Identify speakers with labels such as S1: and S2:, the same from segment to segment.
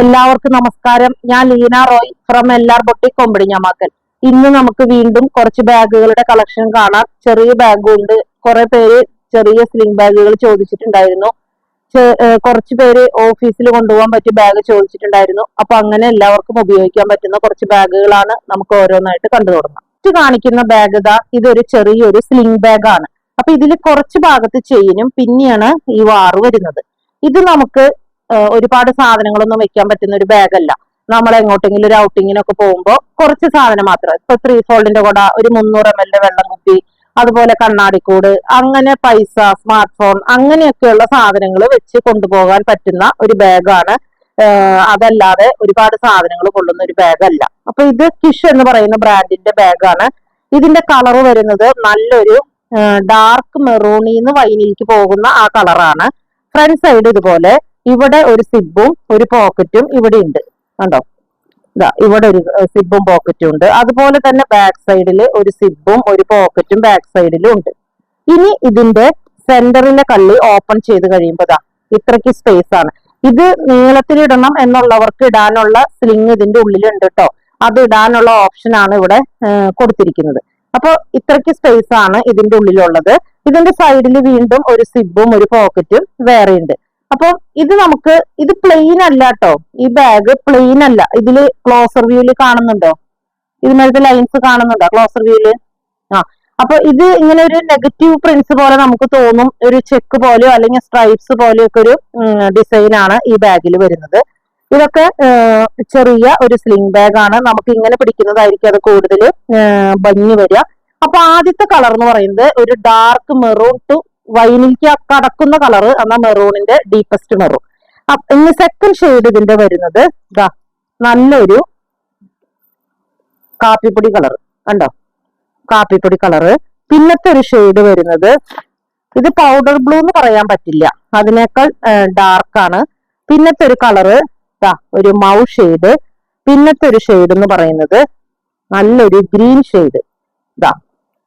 S1: എല്ലാവർക്കും നമസ്കാരം. ഞാൻ ലീന റോയ് ഫ്രം എല്ലാർ ബൊട്ടിക് കൊമ്പടിഞ്ഞാമാക്കൽ. ഇന്ന് നമുക്ക് വീണ്ടും കുറച്ച് ബാഗുകളുടെ കളക്ഷൻ കാണാം. ചെറിയ ബാഗും ഉണ്ട്. കുറെ പേര് ചെറിയ സ്ലിംഗ് ബാഗുകൾ ചോദിച്ചിട്ടുണ്ടായിരുന്നു. കുറച്ച് പേര് ഓഫീസിൽ കൊണ്ടുപോകാൻ പറ്റിയ ബാഗ് ചോദിച്ചിട്ടുണ്ടായിരുന്നു. അപ്പൊ അങ്ങനെ എല്ലാവർക്കും ഉപയോഗിക്കാൻ പറ്റുന്ന കുറച്ച് ബാഗുകളാണ് നമുക്ക് ഓരോന്നായിട്ട് കണ്ടു തുടങ്ങാം. ഫസ്റ്റ് കാണിക്കുന്ന ബാഗ് ഇതൊരു ചെറിയൊരു സ്ലിംഗ് ബാഗാണ്. അപ്പൊ ഇതിൽ കുറച്ച് ഭാഗത്ത് ചെയിനും പിന്നെയാണ് ഈ വാറ് വരുന്നത്. ഇത് നമുക്ക് ഒരുപാട് സാധനങ്ങളൊന്നും വെക്കാൻ പറ്റുന്ന ഒരു ബാഗല്ല. നമ്മൾ എങ്ങോട്ടെങ്കിലും ഒരു ഔട്ടിങ്ങിനൊക്കെ പോകുമ്പോൾ കുറച്ച് സാധനം മാത്രം. ഇപ്പൊ 3 ഫോൾഡിന്റെ കൂടെ ഒരു 300 ml വെള്ളം കുപ്പി, അതുപോലെ കണ്ണാടിക്കൂട്, അങ്ങനെ പൈസ, സ്മാർട്ട് ഫോൺ, അങ്ങനെയൊക്കെയുള്ള സാധനങ്ങൾ വെച്ച് കൊണ്ടുപോകാൻ പറ്റുന്ന ഒരു ബാഗാണ്. അതല്ലാതെ ഒരുപാട് സാധനങ്ങൾ കൊള്ളുന്ന ഒരു ബാഗല്ല. അപ്പൊ ഇത് കിഷ് എന്ന് പറയുന്ന ബ്രാൻഡിന്റെ ബാഗാണ്. ഇതിന്റെ കളർ വരുന്നത് നല്ലൊരു ഡാർക്ക് മെറൂണിന്ന് വൈനിലേക്ക് പോകുന്ന ആ കളറാണ്. ഫ്രണ്ട് സൈഡ് ഇതുപോലെ ഇവിടെ ഒരു സിബും ഒരു പോക്കറ്റും ഇവിടെ ഉണ്ട്. കണ്ടോ, ഇവിടെ ഒരു സിബും പോക്കറ്റും ഉണ്ട്. അതുപോലെ തന്നെ ബാക്ക് സൈഡിൽ ഒരു സിബും ഒരു പോക്കറ്റും ബാക്ക് സൈഡിലും ഉണ്ട്. ഇനി ഇതിന്റെ സെന്ററിലെ കള്ളി ഓപ്പൺ ചെയ്ത് കഴിയുമ്പോൾ ഇത്രയ്ക്ക് സ്പേസ് ആണ്. ഇത് നീളത്തിലിടണം എന്നുള്ളവർക്ക് ഇടാനുള്ള സ്ലിങ് ഇതിന്റെ ഉള്ളിലുണ്ട് കേട്ടോ. അത് ഇടാനുള്ള ഓപ്ഷൻ ആണ് ഇവിടെ കൊടുത്തിരിക്കുന്നത്. അപ്പൊ ഇത്രയ്ക്ക് സ്പേസ് ആണ് ഇതിന്റെ ഉള്ളിലുള്ളത്. ഇതിന്റെ സൈഡിൽ വീണ്ടും ഒരു സിബും ഒരു പോക്കറ്റും വേറെ ഉണ്ട്. അപ്പൊ ഇത് പ്ലെയിൻ അല്ല കേട്ടോ. ഈ ബാഗ് പ്ലെയിൻ അല്ല. ഇതില് ക്ലോസർ വ്യൂല് കാണുന്നുണ്ടോ? ഇതിനകത്ത് ലൈൻസ് കാണുന്നുണ്ടോ ക്ലോസർ വ്യൂല്? അപ്പൊ ഇത് ഇങ്ങനെ ഒരു നെഗറ്റീവ് പ്രിന്റ്സ് പോലെ നമുക്ക് തോന്നും. ഒരു ചെക്ക് പോലെയോ അല്ലെങ്കിൽ സ്ട്രൈപ്സ് പോലെയൊക്കെ ഒരു ഡിസൈൻ ആണ് ഈ ബാഗിൽ വരുന്നത്. ഇതൊക്കെ ചെറിയ ഒരു സ്ലിംഗ് ബാഗ് ആണ്. നമുക്ക് ഇങ്ങനെ പിടിക്കുന്നതായിരിക്കും അത് കൂടുതൽ ഭംഗി വരിക. അപ്പൊ ആദ്യത്തെ കളർ എന്ന് പറയുന്നത് ഒരു ഡാർക്ക് മെറൂൺ ടു വൈനിലേക്ക് കടക്കുന്ന കളർ, എന്നാൽ മെറൂണിന്റെ ഡീപ്പസ്റ്റ് മെറൂൺ. ഇനി സെക്കൻഡ് ഷെയ്ഡ് ഇതിന്റെ വരുന്നത് നല്ലൊരു കാപ്പിപ്പൊടി കളർ. കണ്ടോ, കാപ്പിപ്പൊടി കളറ്. പിന്നത്തെ ഒരു ഷെയ്ഡ് വരുന്നത് ഇത് പൗഡർ ബ്ലൂ എന്ന് പറയാൻ പറ്റില്ല, അതിനേക്കാൾ ഡാർക്കാണ്. പിന്നത്തെ ഒരു കളറ് ഒരു മൗ ഷെയ്ഡ്. പിന്നത്തെ ഒരു ഷെയ്ഡ് എന്ന് പറയുന്നത് നല്ലൊരു ഗ്രീൻ ഷെയ്ഡ്.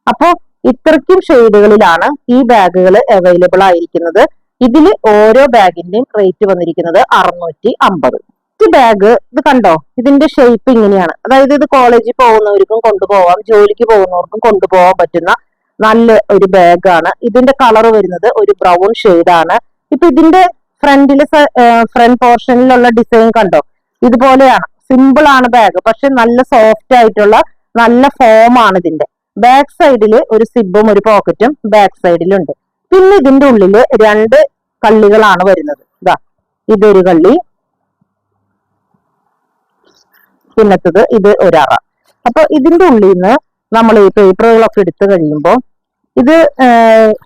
S1: അപ്പോ ഇത്രയ്ക്കും ഷെയ്ഡുകളിലാണ് ഈ ബാഗുകൾ അവൈലബിൾ ആയിരിക്കുന്നത്. ഇതിൽ ഓരോ ബാഗിന്റെയും റേറ്റ് വന്നിരിക്കുന്നത് 650. ഈ ബാഗ് ഇത് കണ്ടോ, ഇതിന്റെ ഷേപ്പ് ഇങ്ങനെയാണ്. അതായത് ഇത് കോളേജിൽ പോകുന്നവർക്കും കൊണ്ടുപോകാം, ജോലിക്ക് പോകുന്നവർക്കും കൊണ്ടുപോകാൻ പറ്റുന്ന നല്ല ഒരു ബാഗാണ്. ഇതിന്റെ കളർ വരുന്നത് ഒരു ബ്രൗൺ ഷെയ്ഡാണ്. ഇപ്പൊ ഇതിന്റെ ഫ്രണ്ട് പോർഷനിലുള്ള ഡിസൈൻ കണ്ടോ, ഇതുപോലെയാണ്. സിമ്പിൾ ആണ് ബാഗ്, പക്ഷെ നല്ല സോഫ്റ്റ് ആയിട്ടുള്ള നല്ല ഫോം ആണ് ഇതിന്റെ. ബാക്ക് സൈഡിൽ ഒരു സിബും ഒരു പോക്കറ്റും ബാക്ക് സൈഡിലുണ്ട്. പിന്നെ ഇതിന്റെ ഉള്ളില് 2 കള്ളികളാണ് വരുന്നത്. ഇതൊരു കള്ളി, പിന്നത്തത് ഇത് ഒരറ. അപ്പൊ ഇതിന്റെ ഉള്ളിൽ നിന്ന് നമ്മൾ ഈ പേപ്പറുകളൊക്കെ എടുത്തു കഴിയുമ്പോൾ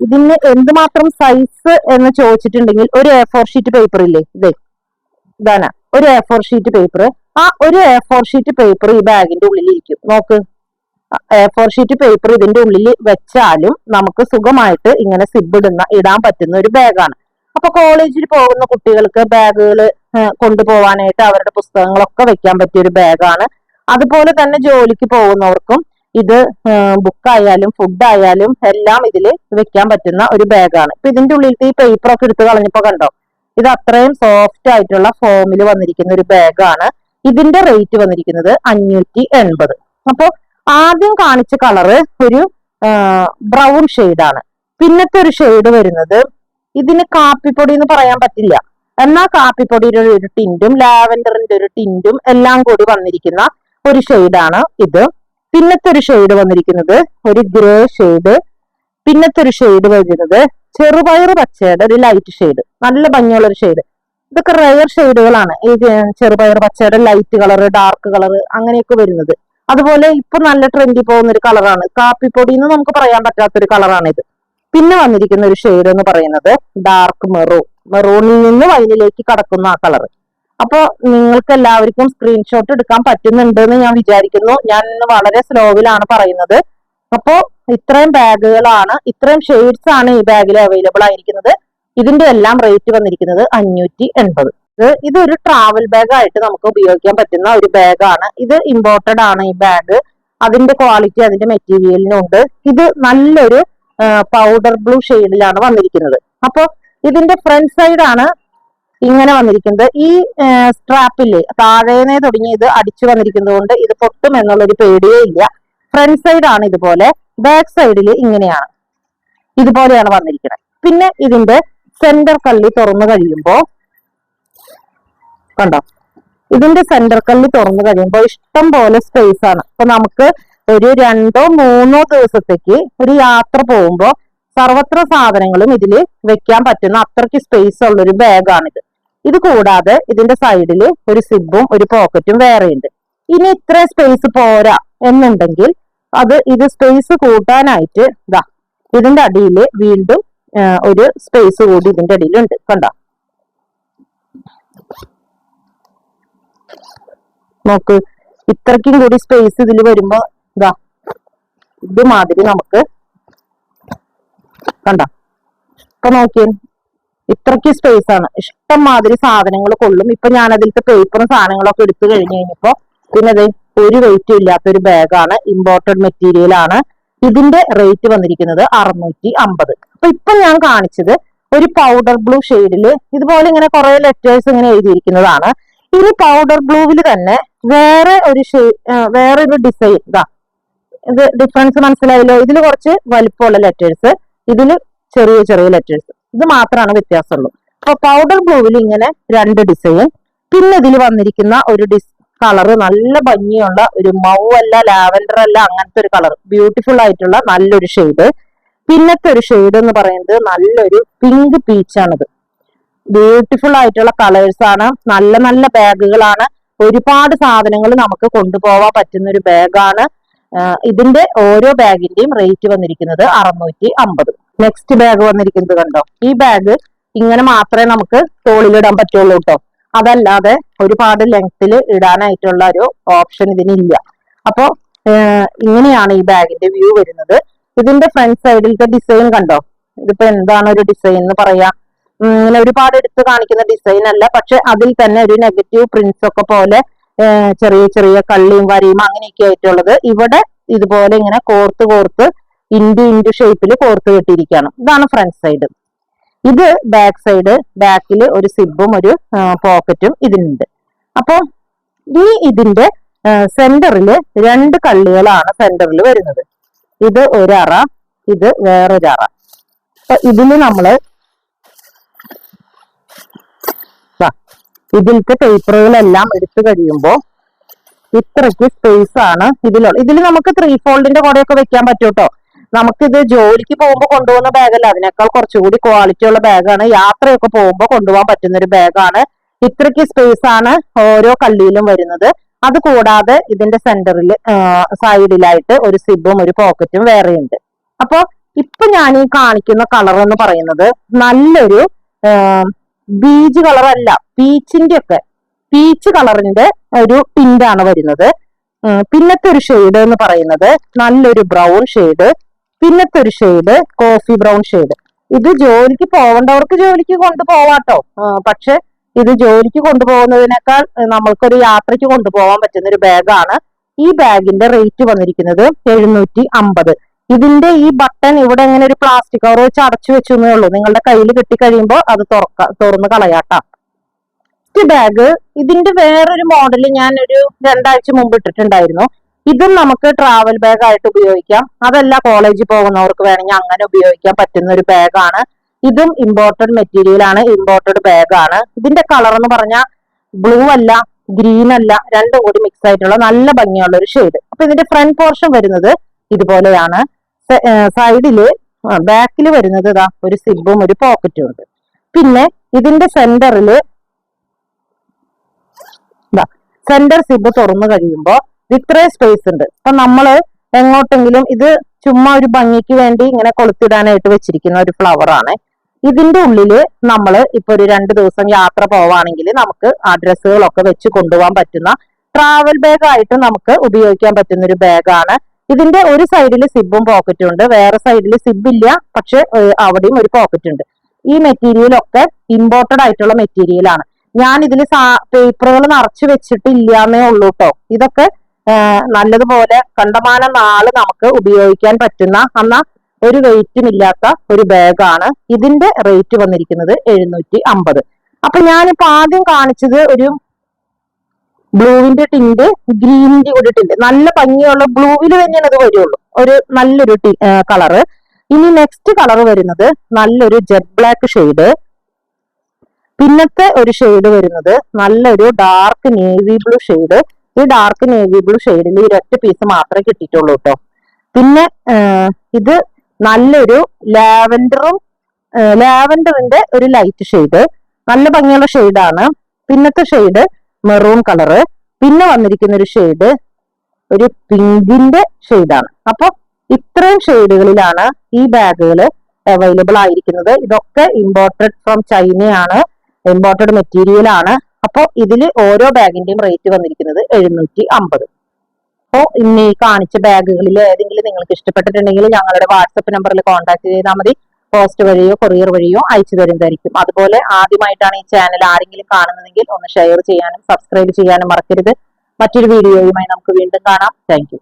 S1: ഇതിന് എന്തുമാത്രം സൈസ് എന്ന് ചോദിച്ചിട്ടുണ്ടെങ്കിൽ ഒരു A4 ഷീറ്റ് പേപ്പർ ഇല്ലേ, ഇതാണ് ഒരു A4 ഷീറ്റ് പേപ്പർ. ആ ഒരു A4 ഷീറ്റ് പേപ്പർ ഈ ബാഗിന്റെ ഉള്ളിൽ ഇരിക്കും. നോക്ക്, A4 ഷീറ്റ് പേപ്പർ ഇതിന്റെ ഉള്ളിൽ വെച്ചാലും നമുക്ക് സുഖമായിട്ട് ഇങ്ങനെ സിബ് ഇടാൻ പറ്റുന്ന ഒരു ബാഗാണ്. അപ്പൊ കോളേജിൽ പോകുന്ന കുട്ടികൾക്ക് ബാഗുകൾ കൊണ്ടുപോകാനായിട്ട് അവരുടെ പുസ്തകങ്ങളൊക്കെ വെക്കാൻ പറ്റിയ ഒരു ബാഗാണ്. അതുപോലെ തന്നെ ജോലിക്ക് പോകുന്നവർക്കും ഇത് ബുക്കായാലും ഫുഡായാലും എല്ലാം ഇതിൽ വെക്കാൻ പറ്റുന്ന ഒരു ബാഗാണ്. ഇപ്പൊ ഇതിന്റെ ഉള്ളിലത്തെ ഈ പേപ്പറൊക്കെ എടുത്ത് കളഞ്ഞപ്പോ കണ്ടോ, ഇത് അത്രയും സോഫ്റ്റ് ആയിട്ടുള്ള ഫോമിൽ വന്നിരിക്കുന്ന ഒരു ബാഗാണ്. ഇതിന്റെ റേറ്റ് വന്നിരിക്കുന്നത് 580. അപ്പൊ ആദ്യം കാണിച്ച കളറ് ഒരു ബ്രൗൺ ഷെയ്ഡാണ്. പിന്നത്തെ ഒരു ഷെയ്ഡ് വരുന്നത് ഇതിന് കാപ്പിപ്പൊടി എന്ന് പറയാൻ പറ്റില്ല, എന്നാൽ കാപ്പിപ്പൊടിയുടെ ഒരു ടിൻറ്റും ലാവൻഡറിന്റെ ഒരു ടിൻറ്റും എല്ലാം കൂടി വന്നിരിക്കുന്ന ഒരു ഷെയ്ഡാണ് ഇത്. പിന്നത്തെ ഒരു ഷെയ്ഡ് വന്നിരിക്കുന്നത് ഒരു ഗ്രേ ഷെയ്ഡ്. പിന്നത്തെ ഒരു ഷെയ്ഡ് വരുന്നത് ചെറുപയർ പച്ചയുടെ ഒരു ലൈറ്റ് ഷെയ്ഡ്, നല്ല ഭംഗിയുള്ള ഒരു ഷെയ്ഡ്. ഇതൊക്കെ റയർ ഷെയ്ഡുകളാണ്, ഈ ചെറുപയർ പച്ചയുടെ ലൈറ്റ് കളർ, ഡാർക്ക് കളർ അങ്ങനെയൊക്കെ വരുന്നത്. അതുപോലെ ഇപ്പൊ നല്ല ട്രെൻഡിൽ പോകുന്ന ഒരു കളറാണ് കാപ്പിപ്പൊടി എന്ന് നമുക്ക് പറയാൻ പറ്റാത്തൊരു കളറാണ് ഇത്. പിന്നെ വന്നിരിക്കുന്ന ഒരു ഷെയ്ഡ് എന്ന് പറയുന്നത് ഡാർക്ക് മെറൂണിൽ നിന്ന് വൈനിലേക്ക് കടക്കുന്ന ആ കളർ. അപ്പൊ നിങ്ങൾക്ക് എല്ലാവർക്കും സ്ക്രീൻഷോട്ട് എടുക്കാൻ പറ്റുന്നുണ്ട് എന്ന് ഞാൻ വിചാരിക്കുന്നു. ഞാൻ വളരെ സ്ലോവിലാണ് പറയുന്നത്. അപ്പോ ഇത്രയും ബാഗുകളാണ്, ഇത്രയും ഷെയ്ഡ്സ് ആണ് ഈ ബാഗിൽ അവൈലബിൾ ആയിരിക്കുന്നത്. ഇതിന്റെ എല്ലാം റേറ്റ് വന്നിരിക്കുന്നത് 580. ഇതൊരു ട്രാവൽ ബാഗ് ആയിട്ട് നമുക്ക് ഉപയോഗിക്കാൻ പറ്റുന്ന ഒരു ബാഗാണ്. ഇത് ഇമ്പോർട്ടഡ് ആണ് ഈ ബാഗ്. അതിന്റെ ക്വാളിറ്റി അതിന്റെ മെറ്റീരിയലിനുണ്ട്. ഇത് നല്ലൊരു പൗഡർ ബ്ലൂ ഷെയ്ഡിലാണ് വന്നിരിക്കുന്നത്. അപ്പൊ ഇതിന്റെ ഫ്രണ്ട് സൈഡ് ആണ് ഇങ്ങനെ വന്നിരിക്കുന്നത്. ഈ സ്ട്രാപ്പില് താഴേനെ തുടങ്ങി ഇത് അടിച്ചു വന്നിരിക്കുന്നത് കൊണ്ട് ഇത് പൊട്ടും എന്നുള്ളൊരു പേടിയേ ഇല്ല. ഫ്രണ്ട് സൈഡ് ആണ് ഇതുപോലെ, ബാക്ക് സൈഡിൽ ഇങ്ങനെയാണ്, ഇതുപോലെയാണ് വന്നിരിക്കുന്നത്. പിന്നെ ഇതിന്റെ സെന്റർ കള്ളി തുറന്നു കഴിയുമ്പോ കണ്ടോ, ഇതിന്റെ സെന്റർ കള്ളി തുറന്നു കഴിയുമ്പോൾ ഇഷ്ടം പോലെ സ്പേസ് ആണ്. അപ്പൊ നമുക്ക് ഒരു 2-3 ദിവസത്തേക്ക് ഒരു യാത്ര പോകുമ്പോൾ സർവത്ര സാധനങ്ങളും ഇതില് വെക്കാൻ പറ്റുന്ന അത്രയ്ക്ക് സ്പേസ് ഉള്ളൊരു ബാഗാണിത്. ഇത് കൂടാതെ ഇതിന്റെ സൈഡിൽ ഒരു സിബും ഒരു പോക്കറ്റും വേറെ ഉണ്ട്. ഇനി ഇത്ര സ്പേസ് പോരാ എന്നുണ്ടെങ്കിൽ ഇത് സ്പേസ് കൂട്ടാനായിട്ട് ഇതാ ഇതിന്റെ അടിയിൽ വീണ്ടും ഒരു സ്പേസ് കൂടി ഇതിന്റെ അടിയിലുണ്ട്. കണ്ടോ, നോക്ക്, ഇത്രയ്ക്കും കൂടി സ്പേസ് ഇതിൽ വരുമ്പോ ഇതാ ഇതുമാതിരി നമുക്ക് കണ്ടോ. ഇപ്പൊ നോക്കിയേ, ഇത്രയ്ക്ക് സ്പേസ് ആണ്, ഇഷ്ടം മാതിരി സാധനങ്ങൾ കൊള്ളും. ഇപ്പൊ ഞാൻ അതിലത്തെ പേപ്പറും സാധനങ്ങളൊക്കെ എടുത്തു കഴിഞ്ഞു കഴിഞ്ഞപ്പോ പിന്നെ അത് ഒരു വെയിറ്റും ഇല്ലാത്തൊരു ബാഗാണ്, ഇമ്പോർട്ടഡ് മെറ്റീരിയൽ ആണ്. ഇതിന്റെ റേറ്റ് വന്നിരിക്കുന്നത് 650. അപ്പൊ ഇപ്പൊ ഞാൻ കാണിച്ചത് ഒരു പൗഡർ ബ്ലൂ ഷെയ്ഡില് ഇതുപോലെ ഇങ്ങനെ കുറെ ലെറ്റേഴ്സ് ഇങ്ങനെ എഴുതിയിരിക്കുന്നതാണ്. ഇനി പൗഡർ ബ്ലൂവിൽ തന്നെ വേറെ ഒരു ഡിസൈൻ ഇതാ, ഇത് ഡിഫറൻസ് മനസ്സിലായല്ലോ. ഇതിൽ കുറച്ച് വലിപ്പമുള്ള ലെറ്റേഴ്സ്, ഇതിൽ ചെറിയ ചെറിയ ലെറ്റേഴ്സ്, ഇത് മാത്രമാണ് വ്യത്യാസമുള്ളൂ. അപ്പൊ പൗഡർ ബ്ലൂവിൽ ഇങ്ങനെ 2 ഡിസൈൻ. പിന്നെ ഇതിൽ വന്നിരിക്കുന്ന ഒരു കളറ് നല്ല ഭംഗിയുള്ള ഒരു മൗവല്ല ലാവൻഡർ അല്ല അങ്ങനത്തെ ഒരു കളർ, ബ്യൂട്ടിഫുൾ ആയിട്ടുള്ള നല്ലൊരു ഷെയ്ഡ്. പിന്നത്തെ ഒരു ഷെയ്ഡ് എന്ന് പറയുന്നത് നല്ലൊരു പിങ്ക് പീച്ചാണിത്. ബ്യൂട്ടിഫുൾ ആയിട്ടുള്ള കളേഴ്സ് ആണ്, നല്ല നല്ല ബാഗുകളാണ്, ഒരുപാട് സാധനങ്ങൾ നമുക്ക് കൊണ്ടുപോകാൻ പറ്റുന്ന ഒരു ബാഗാണ്. ഇതിന്റെ ഓരോ ബാഗിന്റെയും റേറ്റ് വന്നിരിക്കുന്നത് 650. നെക്സ്റ്റ് ബാഗ് വന്നിരിക്കുന്നത് കണ്ടോ, ഈ ബാഗ് ഇങ്ങനെ മാത്രമേ നമുക്ക് തോളിലിടാൻ പറ്റുള്ളൂ കേട്ടോ, അതല്ലാതെ ഒരുപാട് ലെങ്ത്തിൽ ഇടാനായിട്ടുള്ള ഒരു ഓപ്ഷൻ ഇതിനില്ല. അപ്പൊ ഇങ്ങനെയാണ് ഈ ബാഗിന്റെ വ്യൂ വരുന്നത്. ഇതിന്റെ ഫ്രണ്ട് സൈഡിലത്തെ ഡിസൈൻ കണ്ടോ, ഇതിപ്പോ എന്താണ് ഒരു ഡിസൈൻ എന്ന് പറയാ, ഇങ്ങനെ ഒരുപാട് എടുത്ത് കാണിക്കുന്ന ഡിസൈൻ അല്ല, പക്ഷെ അതിൽ തന്നെ ഒരു നെഗറ്റീവ് പ്രിന്റ്സ് ഒക്കെ പോലെ ചെറിയ ചെറിയ കള്ളിയും വരയും അങ്ങനെയൊക്കെ ആയിട്ടുള്ളത് ഇവിടെ ഇതുപോലെ ഇങ്ങനെ കോർത്ത് ഇൻഡു ഷേപ്പിൽ കോർത്ത് കെട്ടിയിരിക്കുകയാണ്. ഇതാണ് ഫ്രണ്ട് സൈഡ്. ഇത് ബാക്ക് സൈഡ്, ബാക്കിൽ ഒരു സിബും ഒരു പോക്കറ്റും ഇതിനുണ്ട്. അപ്പൊ ഇതിന്റെ സെന്ററിൽ 2 കള്ളികളാണ് സെന്ററിൽ വരുന്നത്. ഇത് ഒരറ, ഇത് വേറൊരറ. അപ്പൊ ഇതില് നമ്മള് ഇതിലത്തെ പേപ്പറുകളെല്ലാം എടുത്തു കഴിയുമ്പോ ഇത്രയ്ക്ക് സ്പേസ് ആണ് ഇതിലുള്ളത്. ഇതിൽ നമുക്ക് 3 ഫോൾഡിന്റെ കൂടെയൊക്കെ വെക്കാൻ പറ്റും കേട്ടോ. നമുക്കിത് ജോലിക്ക് പോകുമ്പോൾ കൊണ്ടുപോകുന്ന ബാഗല്ല, അതിനേക്കാൾ കുറച്ചുകൂടി ക്വാളിറ്റി ഉള്ള ബാഗാണ്. യാത്രയൊക്കെ പോകുമ്പോൾ കൊണ്ടുപോകാൻ പറ്റുന്ന ഒരു ബാഗാണ്. ഇത്രയ്ക്ക് സ്പേസ് ആണ് ഓരോ കള്ളിയിലും വരുന്നത്. അത് കൂടാതെ ഇതിന്റെ സെന്ററിൽ സൈഡിലായിട്ട് ഒരു സിബും ഒരു പോക്കറ്റും വേറെയുണ്ട്. അപ്പൊ ഇപ്പൊ ഞാൻ ഈ കാണിക്കുന്ന കളർ എന്ന് പറയുന്നത് നല്ലൊരു ബീജ് കളർ അല്ല, പീച്ച് കളറിന്റെ ഒരു ടിന്റാണ് വരുന്നത്. പിന്നത്തെ ഒരു ഷെയ്ഡ് എന്ന് പറയുന്നത് നല്ലൊരു ബ്രൗൺ ഷെയ്ഡ്, പിന്നത്തെ ഒരു ഷെയ്ഡ് കോഫി ബ്രൗൺ ഷെയ്ഡ്. ഇത് ജോലിക്ക് പോകേണ്ടവർക്ക് ജോലിക്ക് കൊണ്ടുപോവാട്ടോ, പക്ഷെ ഇത് ജോലിക്ക് കൊണ്ടുപോകുന്നതിനേക്കാൾ നമ്മൾക്കൊരു യാത്രയ്ക്ക് കൊണ്ടുപോകാൻ പറ്റുന്ന ഒരു ബാഗാണ്. ഈ ബാഗിന്റെ റേറ്റ് വന്നിരിക്കുന്നത് 750. ഇതിന്റെ ഈ ബട്ടൺ ഇവിടെ ഇങ്ങനെ ഒരു പ്ലാസ്റ്റിക് കവർ വെച്ച് അടച്ചു വെച്ചേ ഉള്ളൂ. നിങ്ങളുടെ കയ്യിൽ കിട്ടിക്കഴിയുമ്പോൾ അത് തുറന്ന് കളയാട്ടാ. ഈ ബാഗ് ഇതിന്റെ വേറൊരു മോഡൽ ഞാൻ ഒരു 2 ആഴ്ച മുമ്പ് ഇട്ടിട്ടുണ്ടായിരുന്നു. ഇതും നമുക്ക് ട്രാവൽ ബാഗ് ആയിട്ട് ഉപയോഗിക്കാം, അതല്ല കോളേജിൽ പോകുന്നവർക്ക് വേണമെങ്കിൽ അങ്ങനെ ഉപയോഗിക്കാൻ പറ്റുന്ന ഒരു ബാഗാണ്. ഇതും ഇമ്പോർട്ടഡ് മെറ്റീരിയൽ ആണ്, ഇമ്പോർട്ടഡ് ബാഗാണ്. ഇതിന്റെ കളർ എന്ന് പറഞ്ഞാൽ ബ്ലൂ അല്ല ഗ്രീൻ അല്ല, രണ്ടും കൂടി മിക്സ് ആയിട്ടുള്ള നല്ല ഭംഗിയുള്ള ഒരു ഷെയ്ഡ്. അപ്പൊ ഇതിന്റെ ഫ്രണ്ട് പോർഷൻ വരുന്നത് ഇതുപോലെയാണ്. സൈഡില് ബാക്കിൽ വരുന്നത് ഇതാ ഒരു സിബും ഒരു പോക്കറ്റും ഉണ്ട്. പിന്നെ ഇതിന്റെ സെന്ററില് സെന്റർ സിബ് തുറന്നു കഴിയുമ്പോ ഇത്രയും സ്പേസ് ഉണ്ട്. അപ്പൊ നമ്മള് എങ്ങോട്ടെങ്കിലും ഇത് ചുമ്മാ ഒരു ഭംഗിക്ക് വേണ്ടി ഇങ്ങനെ കൊളുത്തിടാനായിട്ട് വെച്ചിരിക്കുന്ന ഒരു ഫ്ലവർ ആണ്. ഇതിന്റെ ഉള്ളില് നമ്മള് ഇപ്പൊ ഒരു 2 ദിവസം യാത്ര പോവാണെങ്കിൽ നമുക്ക് ആ ഡ്രസ്സുകളൊക്കെ വെച്ച് കൊണ്ടുപോകാൻ പറ്റുന്ന ട്രാവൽ ബാഗ് ആയിട്ട് നമുക്ക് ഉപയോഗിക്കാൻ പറ്റുന്ന ഒരു ബാഗാണ്. ഇതിന്റെ ഒരു സൈഡിൽ സിബും പോക്കറ്റും ഉണ്ട്, വേറെ സൈഡിൽ സിബ് ഇല്ല, പക്ഷെ അവിടെയും ഒരു പോക്കറ്റ് ഉണ്ട്. ഈ മെറ്റീരിയൽ ഒക്കെ ഇമ്പോർട്ടഡ് ആയിട്ടുള്ള മെറ്റീരിയൽ ആണ്. ഞാൻ ഇതിൽ പേപ്പറുകൾ നിറച്ചു വെച്ചിട്ടില്ലാന്നേ ഉള്ളൂ കേട്ടോ. ഇതൊക്കെ നല്ലതുപോലെ കണ്ടമാനം നാള് നമുക്ക് ഉപയോഗിക്കാൻ പറ്റുന്ന എന്നാ ഒരു വെയിറ്റും ഇല്ലാത്ത ഒരു ബാഗാണ്. ഇതിന്റെ റേറ്റ് വന്നിരിക്കുന്നത് 750. അപ്പൊ ഞാനിപ്പോ ആദ്യം കാണിച്ചത് ഒരു ബ്ലൂവിന്റെ ടിന്റ്, ഗ്രീനിന്റെ കൂടി ടിന്റ്, നല്ല ഭംഗിയുള്ള ബ്ലൂവിൽ തന്നെയാണ് അത് വരുള്ളൂ, ഒരു നല്ലൊരു കളറ്. ഇനി നെക്സ്റ്റ് കളർ വരുന്നത് നല്ലൊരു ജെറ്റ് ബ്ലാക്ക് ഷെയ്ഡ്. പിന്നത്തെ ഒരു ഷെയ്ഡ് വരുന്നത് നല്ലൊരു ഡാർക്ക് നേവി ബ്ലൂ ഷെയ്ഡ്. ഈ ഡാർക്ക് നേവി ബ്ലൂ ഷെയ്ഡിൽ ഈ ഒറ്റ പീസ് മാത്രമേ കിട്ടിയിട്ടുള്ളൂ കേട്ടോ. പിന്നെ ഇത് നല്ലൊരു ലാവൻഡറിന്റെ ഒരു ലൈറ്റ് ഷെയ്ഡ്, നല്ല ഭംഗിയുള്ള ഷെയ്ഡാണ്. പിന്നത്തെ ഷെയ്ഡ് മെറൂൺ കളറ്. പിന്നെ വന്നിരിക്കുന്ന ഒരു ഷെയ്ഡ് ഒരു പിങ്കിന്റെ ഷെയ്ഡാണ്. അപ്പൊ ഇത്രയും ഷെയ്ഡുകളിലാണ് ഈ ബാഗുകൾ അവൈലബിൾ ആയിരിക്കുന്നത്. ഇതൊക്കെ ഇമ്പോർട്ടഡ് ഫ്രം ചൈനയാണ്, ഇമ്പോർട്ടഡ് മെറ്റീരിയൽ ആണ്. അപ്പോൾ ഇതിൽ ഓരോ ബാഗിന്റെയും റേറ്റ് വന്നിരിക്കുന്നത് 750. അപ്പോൾ ഇന്ന് ഈ കാണിച്ച ബാഗുകളിൽ ഏതെങ്കിലും നിങ്ങൾക്ക് ഇഷ്ടപ്പെട്ടിട്ടുണ്ടെങ്കിൽ ഞങ്ങളുടെ വാട്സപ്പ് നമ്പറിൽ കോൺടാക്ട് ചെയ്താൽ മതി. പോസ്റ്റ് വഴിയോ കൊറിയർ വഴിയോ അയച്ചു തരുന്നതായിരിക്കും. അതുപോലെ ആദ്യമായിട്ടാണ് ഈ ചാനൽ ആരെങ്കിലും കാണുന്നതെങ്കിൽ ഒന്ന് ഷെയർ ചെയ്യാനും സബ്സ്ക്രൈബ് ചെയ്യാനും മറക്കരുത്. മറ്റൊരു വീഡിയോയുമായി നമുക്ക് വീണ്ടും കാണാം. Thank you.